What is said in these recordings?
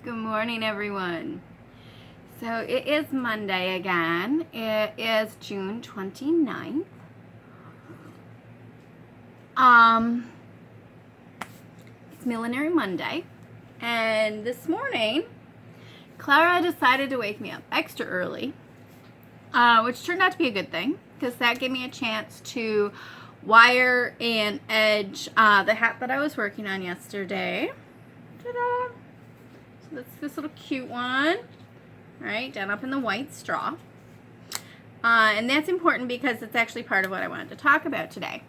Good morning, everyone. So it is Monday again. It is June 29th. It's Millinery Monday. And this morning, Clara decided to wake me up extra early, which turned out to be a good thing because that gave me a chance to wire and edge the hat that I was working on yesterday. Ta-da! So that's this little cute one, right, done up in the white straw. And that's important because it's actually part of what I wanted to talk about today.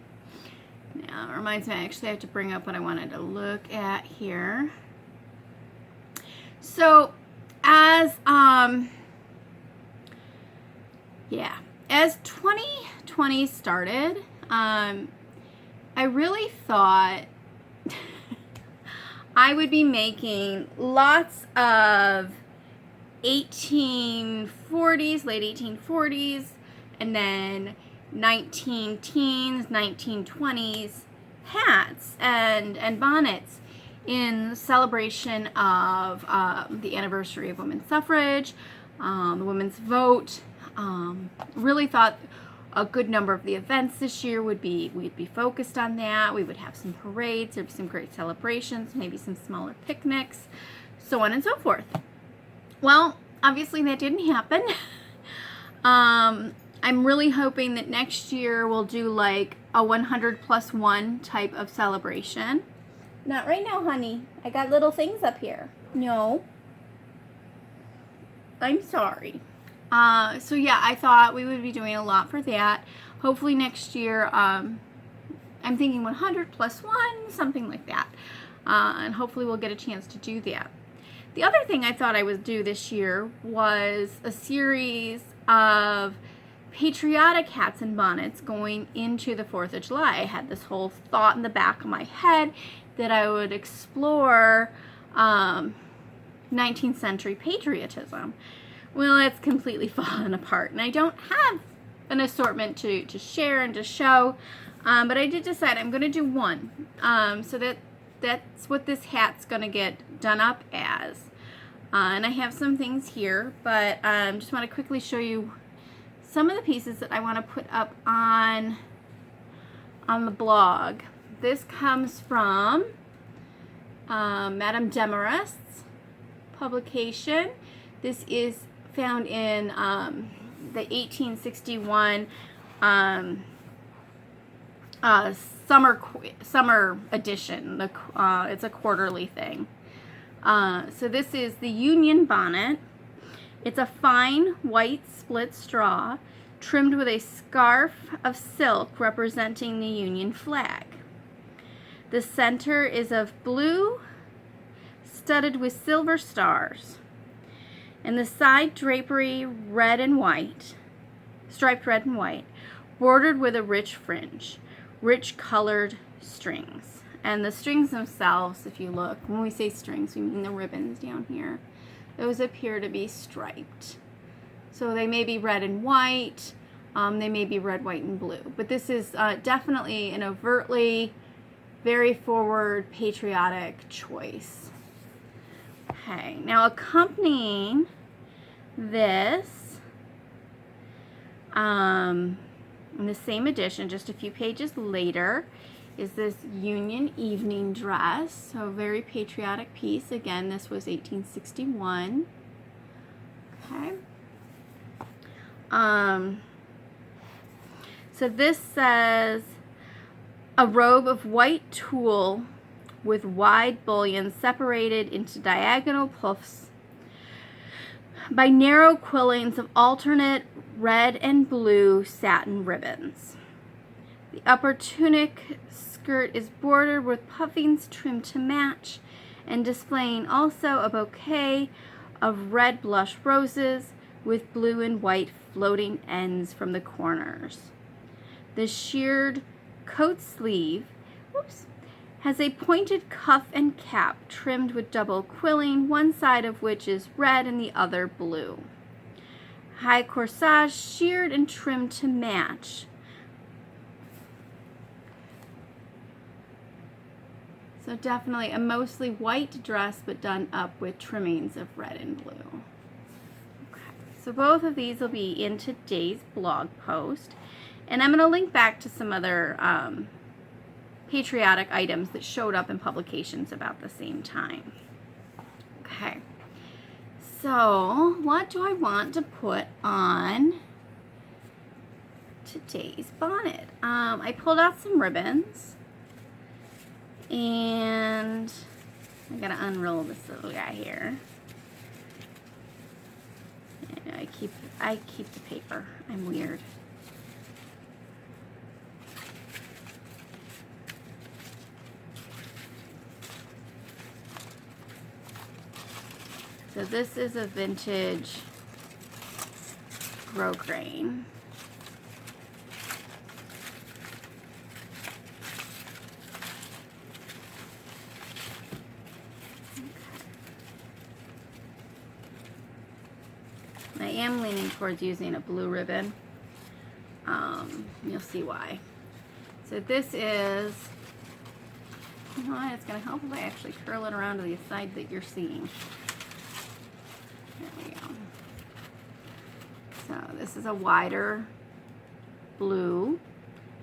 Now, it reminds me, I actually have to bring up what I wanted to look at here. So, as 2020 started, I really thought I would be making lots of 1840s, late 1840s, and then 1920s hats and bonnets in celebration of the anniversary of women's suffrage, the women's vote. Really thought a good number of the events this year we'd be focused on that. We would have some parades, there'd be some great celebrations, maybe some smaller picnics, so on and so forth. Well, obviously that didn't happen. I'm really hoping that next year we'll do like a 100+1 type of celebration. Not right now, honey. I got little things up here. No. I'm sorry. So yeah, I thought we would be doing a lot for that. Hopefully next year, I'm thinking 100+1, something like that. And hopefully we'll get a chance to do that. The other thing I thought I would do this year was a series of patriotic hats and bonnets going into the 4th of July. I had this whole thought in the back of my head that I would explore 19th century patriotism. Well, it's completely fallen apart, and I don't have an assortment to share and to show, but I did decide I'm going to do one, so that's what this hat's going to get done up as. And I have some things here, but just want to quickly show you some of the pieces that I want to put up on the blog. This comes from Madame Demarest's publication. This is found in the 1861 summer edition. It's a quarterly thing. So this is the Union bonnet. It's a fine white split straw trimmed with a scarf of silk representing the Union flag. The center is of blue, studded with silver stars, and the side drapery red and white, striped red and white, bordered with a rich fringe, rich colored strings. And the strings themselves, if you look, when we say strings, we mean the ribbons down here. Those appear to be striped. So they may be red and white, they may be red, white, and blue. But this is definitely an overtly, very forward, patriotic choice. Okay, now accompanying this, in the same edition, just a few pages later, is this Union evening dress. So a very patriotic piece. Again, this was 1861. Okay. So this says, a robe of white tulle with wide bullion separated into diagonal puffs by narrow quillings of alternate red and blue satin ribbons. The upper tunic skirt is bordered with puffings trimmed to match and displaying also a bouquet of red blush roses with blue and white floating ends from the corners. The sheared coat sleeve has a pointed cuff and cap trimmed with double quilling, one side of which is red and the other blue. High corsage sheared and trimmed to match. So definitely a mostly white dress, but done up with trimmings of red and blue. Okay. So both of these will be in today's blog post. And I'm going to link back to some other patriotic items that showed up in publications about the same time. Okay. So what do I want to put on today's bonnet? I pulled out some ribbons. And I gotta unroll this little guy here. And I keep the paper. I'm weird. So this is a vintage grosgrain. I am leaning towards using a blue ribbon. You'll see why. So this is, you know what, it's going to help if I actually curl it around to the side that you're seeing. There we go. So this is a wider blue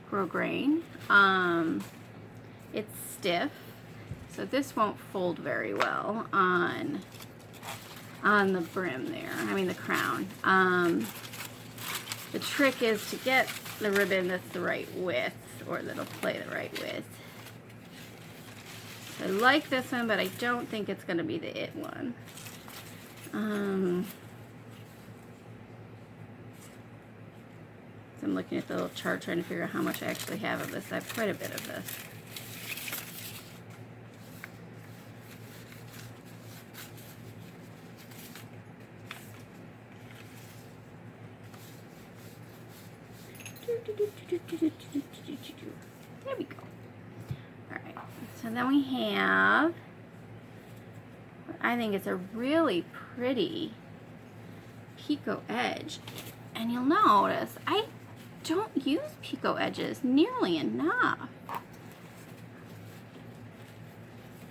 grosgrain. It's stiff, so this won't fold very well on the brim there, the crown. The trick is to get the ribbon that's the right width, or that'll play the right width. I like this one, but I don't think it's going to be the it one. So I'm looking at the little chart trying to figure out how much I actually have of this. I have quite a bit of this. There we go. Alright, so then we have, I think it's a really pretty picot edge. And you'll notice I don't use picot edges nearly enough.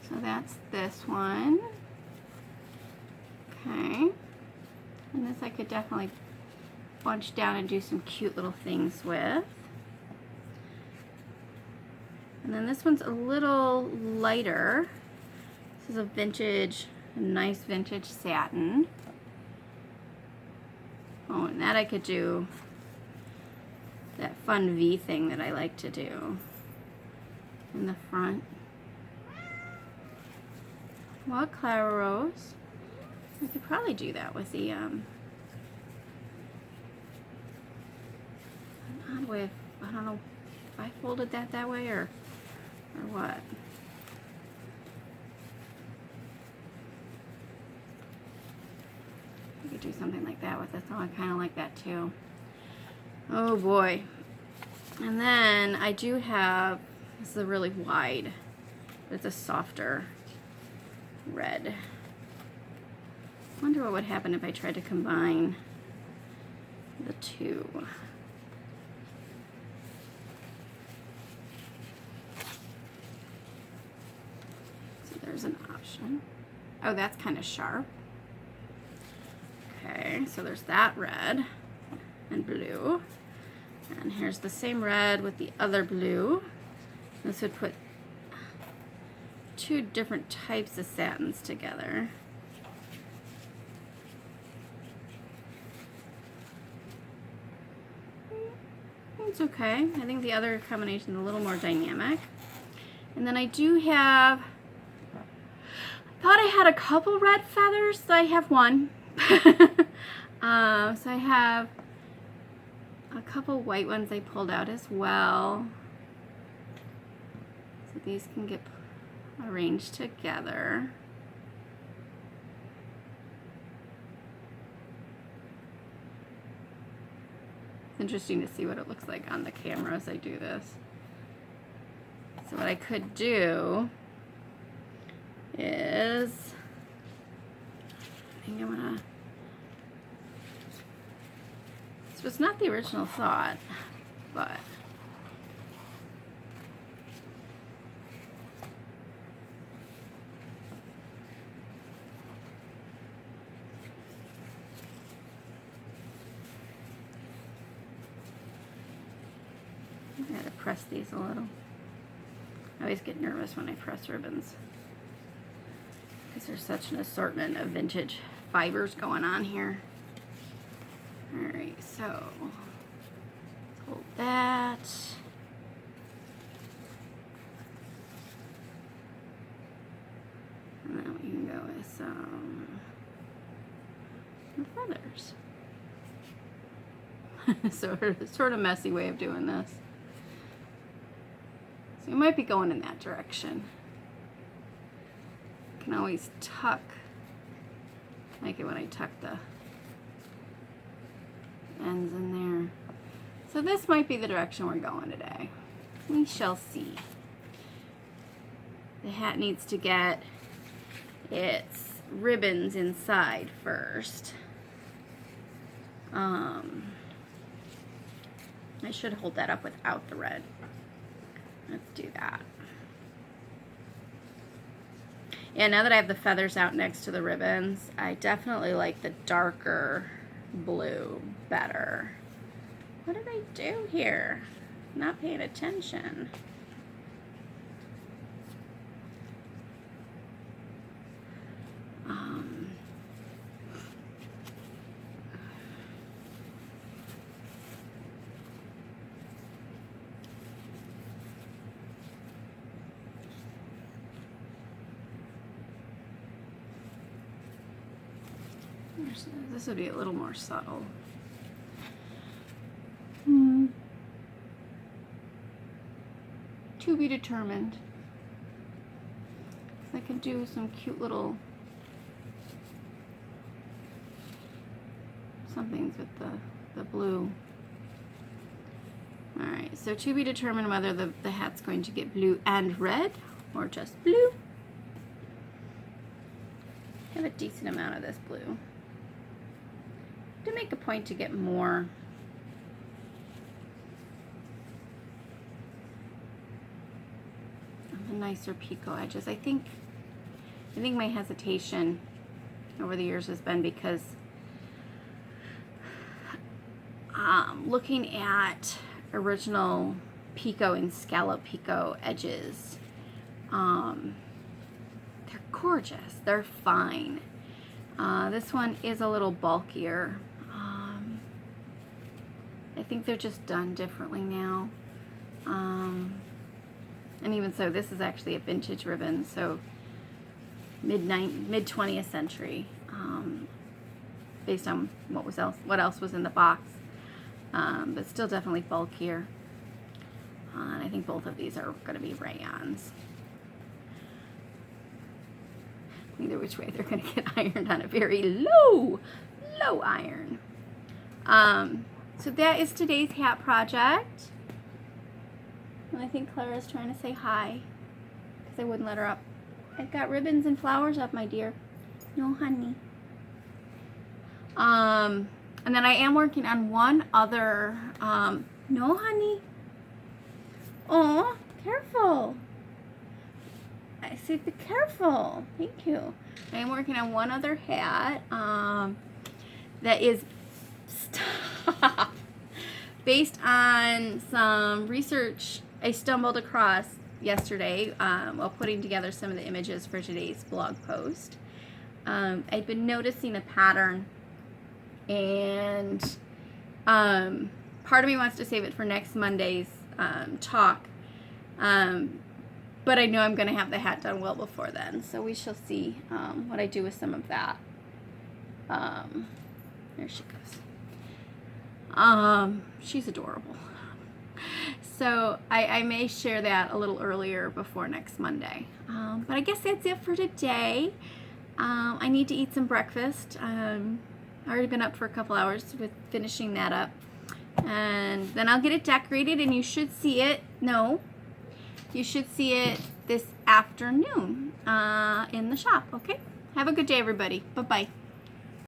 So that's this one. Okay. And this I could definitely bunch down and do some cute little things with. And then this one's a little lighter. This is a vintage, a nice vintage satin. Oh, and that I could do that fun V thing that I like to do in the front. Well, Clara Rose. I could probably do that with the an odd way. I don't know if I folded that way or what. I could do something like that with this. Oh, I kind of like that too. Oh boy. And then I do have, this is a really wide, but it's a softer red. I wonder what would happen if I tried to combine the two. So there's an option. Oh, that's kind of sharp. Okay, so there's that red and blue. And here's the same red with the other blue. This would put two different types of satins together. It's okay. I think the other combination is a little more dynamic. And then I do have, I thought I had a couple red feathers, so I have one. So I have a couple white ones I pulled out as well. So these can get arranged together. It's interesting to see what it looks like on the camera as I do this. So what I could do is, I think I'm gonna, this was not the original thought, but I gotta press these a little. I always get nervous when I press ribbons because there's such an assortment of vintage fibers going on here. Alright, so hold that. And then we can go with some feathers. Sort of messy way of doing this. So you might be going in that direction. You can always tuck. I like it when I tuck the ends in there. So this might be the direction we're going today. We shall see. The hat needs to get its ribbons inside first. I should hold that up without the red. Let's do that. Yeah, now that I have the feathers out next to the ribbons, I definitely like the darker blue better. What did I do here? Not paying attention. This would be a little more subtle. To be determined. I can do some cute little somethings with the blue. Alright, so to be determined whether the hat's going to get blue and red or just blue. I have a decent amount of this blue. To make a point to get more. The nicer picot edges. I think my hesitation over the years has been because looking at original picot and scallop picot edges, they're gorgeous. They're fine. This one is a little bulkier. I think they're just done differently now. And even so, this is actually a vintage ribbon, so mid 20th century, based on what else was in the box, but still definitely bulkier. And I think both of these are going to be rayons. Either which way, they're going to get ironed on a very low iron. So that is today's hat project. And I think Clara's trying to say hi because I wouldn't let her up. I've got ribbons and flowers up, my dear. No, honey. And then I am working on one other. No, honey. Oh, careful. I say be careful. Thank you. I am working on one other hat that is based on some research I stumbled across yesterday while putting together some of the images for today's blog post. I'd been noticing a pattern, and part of me wants to save it for next Monday's talk. But I know I'm going to have the hat done well before then, so we shall see what I do with some of that. There she goes. She's adorable. So I may share that a little earlier before next Monday. But I guess that's it for today. I need to eat some breakfast. I've already been up for a couple hours with finishing that up. And then I'll get it decorated, and you should see it. No. You should see it this afternoon in the shop, okay? Have a good day, everybody. Bye-bye.